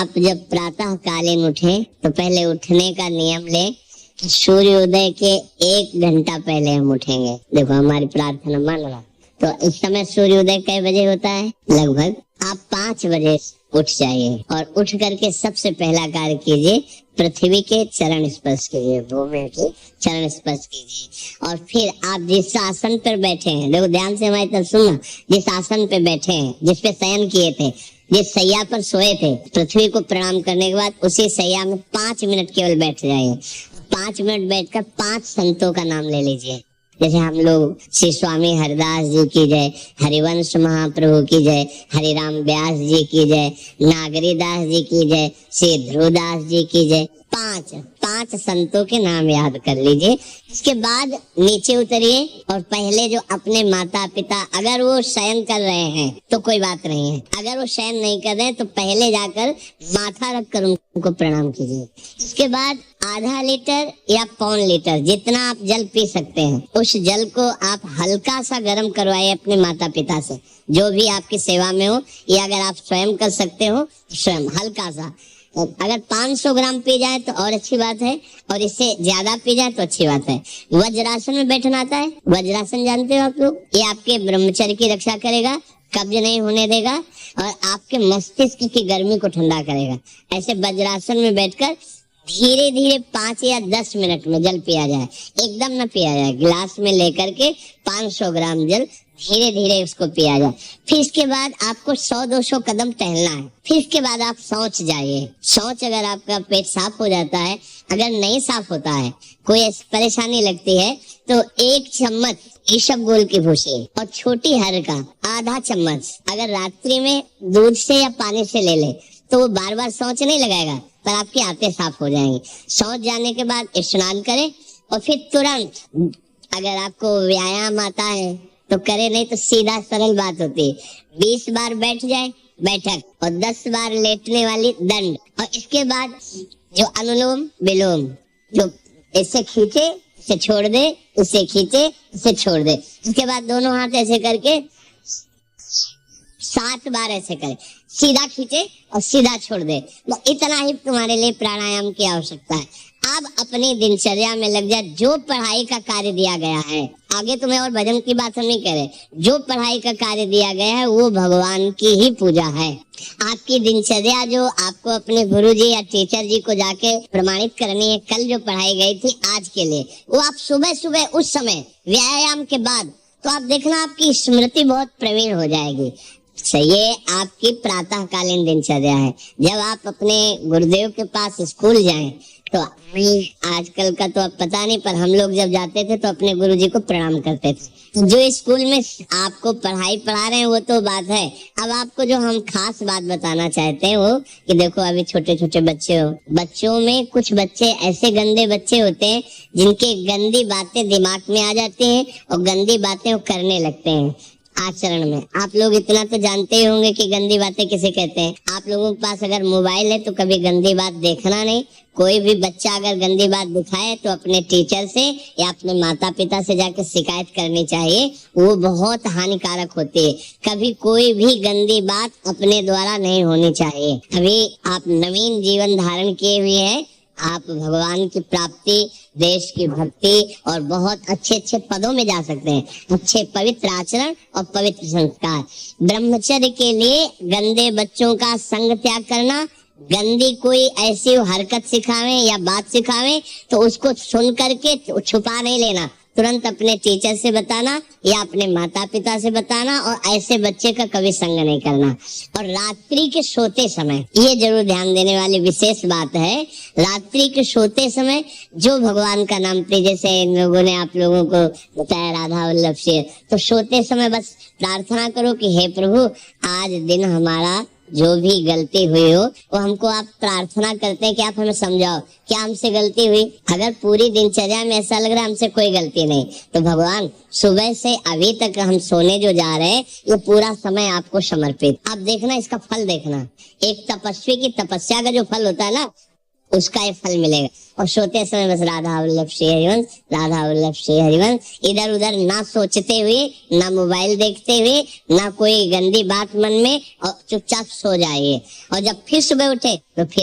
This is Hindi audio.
आप जब प्रातः कालीन उठे तो पहले उठने का नियम ले कि सूर्योदय के 1 घंटा पहले हम उठेंगे। देखो हमारी प्रार्थना मान लो। तो इस समय सूर्योदय कई बजे होता है? लगभग आप 5 बजे उठ जाइए और उठ करके सबसे पहला कार्य कीजिए, पृथ्वी के चरण स्पर्श कीजिए, भूमि के चरण स्पर्श कीजिए। और फिर आप जिस आसन पर बैठे हैं, देखो ध्यान से हमारी तरफ सुनना, जिस आसन पे बैठे हैं, जिस पे शयन किए थे, जिस सैया पर सोए थे, पृथ्वी को प्रणाम करने के बाद उसी सैया में 5 मिनट केवल बैठ जाइए। 5 मिनट बैठकर 5 संतों का नाम ले लीजिए। जैसे हम लोग श्री स्वामी हरिदास जी की जय, हरिवंश महाप्रभु की जय, हरिराम व्यास जी की जय, नागरीदास जी की जय, श्री ध्रुवदास जी की जय, 5 संतों के नाम याद कर लीजिए। इसके बाद नीचे उतरिए और पहले जो अपने माता पिता, अगर वो शयन कर रहे हैं तो कोई बात नहीं है, अगर वो शयन नहीं कर रहे हैं तो पहले जाकर माथा रखकर उनको प्रणाम कीजिए। इसके बाद आधा लीटर या 1.25 लीटर जितना आप जल पी सकते हैं, उस जल को आप हल्का सा गर्म करवाइए अपने माता पिता से, जो भी आपकी सेवा में हो, या अगर आप स्वयं कर सकते हो स्वयं हल्का सा। अगर 500 ग्राम पी जाए तो और अच्छी बात है, और इससे ज्यादा पी जाए तो अच्छी बात है। वज्रासन में बैठना आता है? वज्रासन जानते हो आप लोग? ये आपके ब्रह्मचर्य की रक्षा करेगा, कब्ज नहीं होने देगा और आपके मस्तिष्क की गर्मी को ठंडा करेगा। ऐसे वज्रासन में बैठकर धीरे धीरे 5 या 10 मिनट में जल पिया जाए, एकदम ना पिया जाए। गिलास में लेकर के 500 ग्राम जल धीरे धीरे उसको पिया जाए। फिर इसके बाद आपको 100-200 कदम टहलना है। फिर इसके बाद आप शौच जाइए। शौच अगर आपका पेट साफ हो जाता है, अगर नहीं साफ होता है, कोई परेशानी लगती है, तो 1 चम्मच ईसबगोल की भूसी और छोटी हर का आधा चम्मच अगर रात्रि में दूध से या पानी से ले ले तो वो बार बार शौच नहीं लगाएगा, पर आपकी आंतें साफ हो जाएंगी। शौच जाने के बाद स्नान करें और फिर तुरंत, अगर आपको व्यायाम आता है तो करे, नहीं तो सीधा सरल बात होती है, 20 बार बैठ जाए बैठक और 10 बार लेटने वाली दंड। और इसके बाद जो अनुलोम विलोम, जो इससे खींचे इसे छोड़ दे, इसे खींचे इसे छोड़ दे, इसके बाद दोनों हाथ ऐसे करके 7 बार ऐसे करे, सीधा खींचे और सीधा छोड़ दे। तो इतना ही तुम्हारे लिए प्राणायाम की आवश्यकता है। अब अपनी दिनचर्या में लग जा। जो पढ़ाई का कार्य दिया गया है, आगे तुम्हें और भजन की बात हम नहीं कह रहे, जो पढ़ाई का कार्य दिया गया है वो भगवान की ही पूजा है। आपकी दिनचर्या जो आपको अपने गुरुजी या टीचर जी को जाके प्रमाणित करनी है, कल जो पढ़ाई गई थी आज के लिए, वो आप सुबह सुबह उस समय व्यायाम के बाद, तो आप देखना आपकी स्मृति बहुत प्रवीण हो जाएगी। ये आपकी प्रातःकालीन दिनचर्या है। जब आप अपने गुरुदेव के पास स्कूल जाएं, तो आजकल का तो अब पता नहीं, पर हम लोग जब जाते थे तो अपने गुरुजी को प्रणाम करते थे। तो जो स्कूल में आपको पढ़ाई पढ़ा रहे हैं वो तो बात है, अब आपको जो हम खास बात बताना चाहते हैं वो कि देखो अभी छोटे छोटे बच्चे हो, बच्चों में कुछ बच्चे ऐसे गंदे बच्चे होते हैं जिनके गंदी बातें दिमाग में आ जाती हैं और गंदी बातें वो करने लगते हैं आचरण में। आप लोग इतना तो जानते ही होंगे कि गंदी बातें किसे कहते हैं। आप लोगों के पास अगर मोबाइल है तो कभी गंदी बात देखना नहीं। कोई भी बच्चा अगर गंदी बात दिखाए तो अपने टीचर से या अपने माता पिता से जाकर शिकायत करनी चाहिए, वो बहुत हानिकारक होती है। कभी कोई भी गंदी बात अपने द्वारा नहीं होनी चाहिए। अभी आप नवीन जीवन धारण किए हुए हैं, आप भगवान की प्राप्ति, देश की भक्ति और बहुत अच्छे अच्छे पदों में जा सकते हैं। अच्छे पवित्र आचरण और पवित्र संस्कार। ब्रह्मचर्य के लिए गंदे बच्चों का संग त्याग करना, गंदी कोई ऐसी हरकत सिखावे या बात सिखावे तो उसको सुन करके छुपा नहीं लेना, तुरंत अपने टीचर से बताना या अपने माता पिता से बताना, और ऐसे बच्चे का कभी संग नहीं करना। और रात्रि के सोते समय ये जरूर ध्यान देने वाली विशेष बात है, रात्रि के सोते समय जो भगवान का नाम प्रिय, जैसे इन लोगों ने आप लोगों को बताया राधा वल्लभ शेर, तो सोते समय बस प्रार्थना करो कि हे प्रभु, आज दिन हमारा जो भी गलती हुई हो वो हमको आप प्रार्थना करते हैं कि आप हमें समझाओ क्या हमसे गलती हुई। अगर पूरी दिनचर्या में ऐसा लग रहा है हमसे कोई गलती नहीं, तो भगवान सुबह से अभी तक हम सोने जो जा रहे हैं ये पूरा समय आपको समर्पित। आप देखना इसका फल देखना, एक तपस्वी की तपस्या का जो फल होता है ना, उसका ये फल मिलेगा। और सोते समय बस राधा वल्लभ श्री हरिवंश, राधा वल्लभ श्री हरिवंश, इधर उधर ना सोचते हुए, ना मोबाइल देखते हुए, ना कोई गंदी बात मन में, और चुपचाप सो जाइए। और जब फिर सुबह उठे तो फिर